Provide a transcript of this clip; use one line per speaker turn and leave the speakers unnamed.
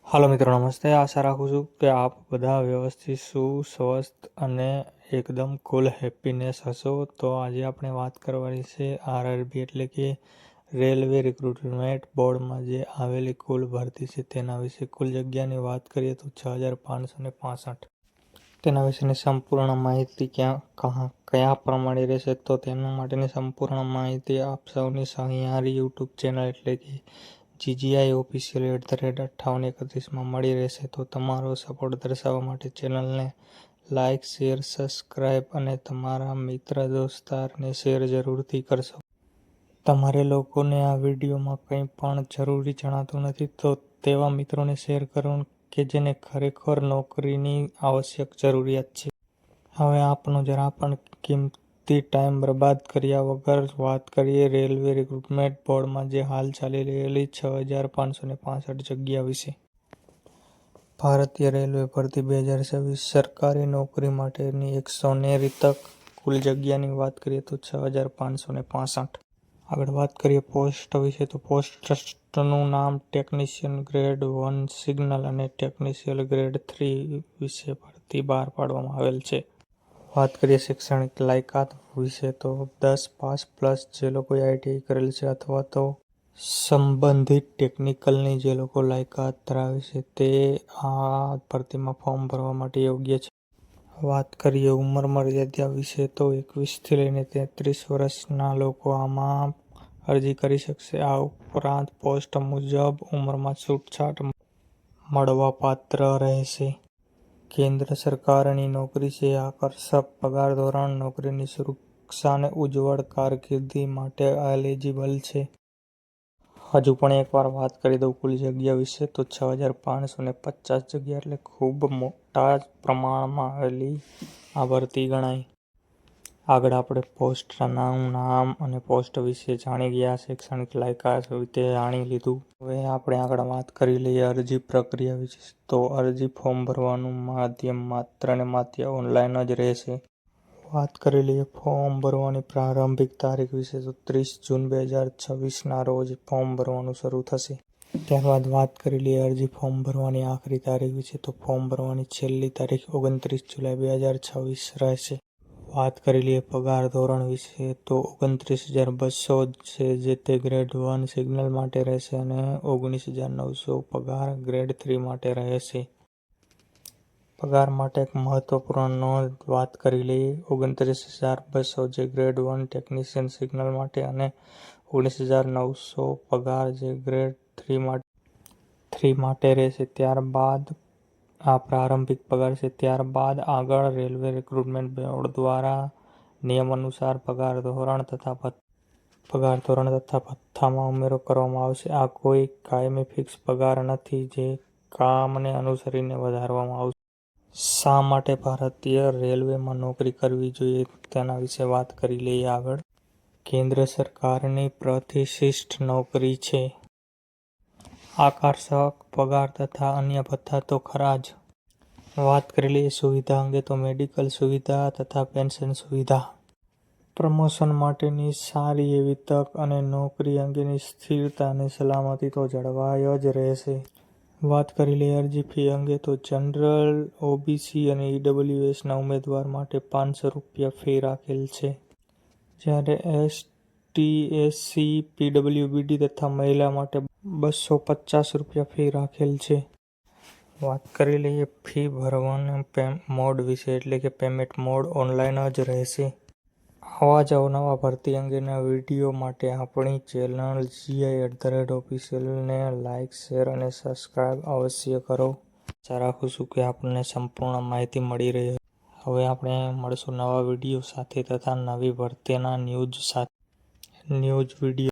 હાલો મિત્રો, નમસ્તે. આશા રાખું છું કે આપ બધા વ્યવસ્થિત, સ્વસ્થ અને એકદમ કુલ હેપીનેસ હશો. તો આજે આપણે વાત કરવાની છે આરઆરબી એટલે કે રેલવે રિક્રુટમેન્ટ બોર્ડમાં જે આવેલી કુલ ભરતી છે તેના વિશે. કુલ જગ્યાની વાત કરીએ તો 6565. તેના વિશેની સંપૂર્ણ માહિતી કયા પ્રમાણે રહેશે તો તેના માટેની સંપૂર્ણ માહિતી આપ સૌની સહિયારી યુટ્યુબ ચેનલ એટલે કે GGI ઓફિશિયલ @5831 મળી રહેશે. તો તમારો સપોર્ટ દર્શાવવા માટે ચેનલને લાઇક, શેર, સબસ્ક્રાઇબ અને તમારા મિત્ર દોસ્તારને શેર જરૂરથી કરશો. તમારે લોકોને આ વિડીયોમાં કંઈ પણ જરૂરી જણાતું નથી તો તેવા મિત્રોને શેર કરો કે જેને ખરેખર નોકરીની આવશ્યક જરૂરિયાત છે. હવે આપનો જરા પણ કિંમતી ટાઈમ બરબાદ કર્યા વગર વાત કરીએ રેલવે રિક્રુટમેન્ટ બોર્ડમાં જે હાલ ચાલી રહેલી 6565 જગ્યા વિશે. ભારતીય રેલવે ભરતી 2026 સરકારી નોકરી માટેની 190 તક. કુલ જગ્યાની વાત કરીએ તો 6565. આગળ વાત કરીએ પોસ્ટ વિશે તો પોસ્ટનું નામ ટેકનિશિયન ગ્રેડ 1 સિગ્નલ અને ટેકનિશિયન ગ્રેડ 3 વિશે ભરતી બહાર પાડવામાં આવેલ છે. વાત કરીએ શૈક્ષણિક લાયકાત વિશે તો 10 પાસ પ્લસ જે લોકોએ ITI કરેલ છે અથવા તો સંબંધિત ટેકનિકલની જે લોકો લાયકાત ધરાવે છે તે આ ભરતીમાં ફોર્મ ભરવા માટે યોગ્ય છે. વાત કરીએ ઉંમર મર્યાદા વિશે તો 21થી લઈને 33 વર્ષના લોકો આમાં અરજી કરી શકશે. આ ઉપરાંત પોસ્ટ મુજબ ઉંમરમાં છૂટછાટ મળવાપાત્ર રહેશે. કેન્દ્ર સરકારની નોકરી છે. આકર્ષક પગાર ધોરણ, નોકરીની સુરક્ષા અને ઉજ્જવળ કારકિર્દી માટે એલિજિબલ છે. હજુ પણ એકવાર વાત કરી દઉં કુલ જગ્યા વિશે તો 6550 જગ્યા એટલે ખૂબ મોટા પ્રમાણમાં આવેલી આ ભરતી ગણાય. આગળ આપણે પોસ્ટનું નામ અને પોસ્ટ વિશે જાણી ગયા, શૈક્ષણિક લાયકાત વિશે જાણી લીધું. હવે આપણે આગળ વાત કરી લઈએ અરજી પ્રક્રિયા વિશે. તો અરજી ફોર્મ ભરવાનું માધ્યમ માત્ર ને માત્ર ઓનલાઈન જ રહેશે. વાત કરી લઈએ ફોર્મ ભરવાની પ્રારંભિક તારીખ વિશે તો 30 જૂન 2026ના રોજ ફોર્મ ભરવાનું શરૂ થશે. ત્યારબાદ વાત કરી લઈએ અરજી ફોર્મ ભરવાની આખરી તારીખ વિશે તો ફોર્મ ભરવાની છેલ્લી તારીખ 29 જુલાઈ 2026 રહેશે. વાત કરી લઈએ પગાર ધોરણ વિશે તો 29,200 છે જે તે ગ્રેડ 1 સિગ્નલ માટે રહેશે અને 19,900 પગાર ગ્રેડ 3 માટે રહેશે. પગાર માટે એક મહત્વપૂર્ણ નોંધ વાત કરી લઈએ 29,200 જે ગ્રેડ 1 ટેકનિશિયન સિગ્નલ માટે અને 19,900 પગાર જે ગ્રેડ 3 માટે રહેશે. ત્યારબાદ આ પ્રારંભિક પગાર છે. ત્યારબાદ આગળ રેલવે રિક્રુટમેન્ટ બોર્ડ દ્વારા નિયમ અનુસાર પગાર ધોરણ તથા ભથ્થામાં ઉમેરો કરવામાં આવશે. આ કોઈ કાયમી ફિક્સ પગાર નથી જે કામને અનુસરીને વધારવામાં આવશે. શા માટે ભારતીય રેલવેમાં નોકરી કરવી જોઈએ તેના વિશે વાત કરી લઈએ આગળ. કેન્દ્ર સરકારની પ્રતિષ્ઠિત નોકરી છે. આકર્ષક પગાર તથા અન્ય ભથ્થા તો ખરા જ. વાત કરી લઈએ સુવિધા અંગે તો મેડિકલ સુવિધા તથા પેન્શન સુવિધા, પ્રમોશન માટેની સારી એવી તક અને નોકરી અંગેની સ્થિરતા અને સલામતી તો જળવાઈ જ રહેશે. વાત કરી લઈએ અરજી ફી અંગે તો જનરલ, OBC અને EWSના ઉમેદવાર માટે 500 રૂપિયા ફી રાખેલ છે. જ્યારે ST, SC, PWBD તથા મહિલા માટે 250 રૂપિયા ફી રાખેલ છે. વાત કરી લઈએ ફી ભરવાના મોડ વિશે એટલે કે પેમેન્ટ મોડ ઓનલાઈન જ રહેશે. આવા જ અવનવા ભરતી અંગેના વિડીયો માટે આપણી ચેનલ GGI@officialને લાઇક, શેર અને સબસ્ક્રાઇબ અવશ્ય કરો. આશા રાખું છું કે આપણને સંપૂર્ણ માહિતી મળી રહી હશે. હવે આપણે મળશું નવા વિડીયો સાથે તથા નવી ભરતીના ન્યૂઝ વિડીયો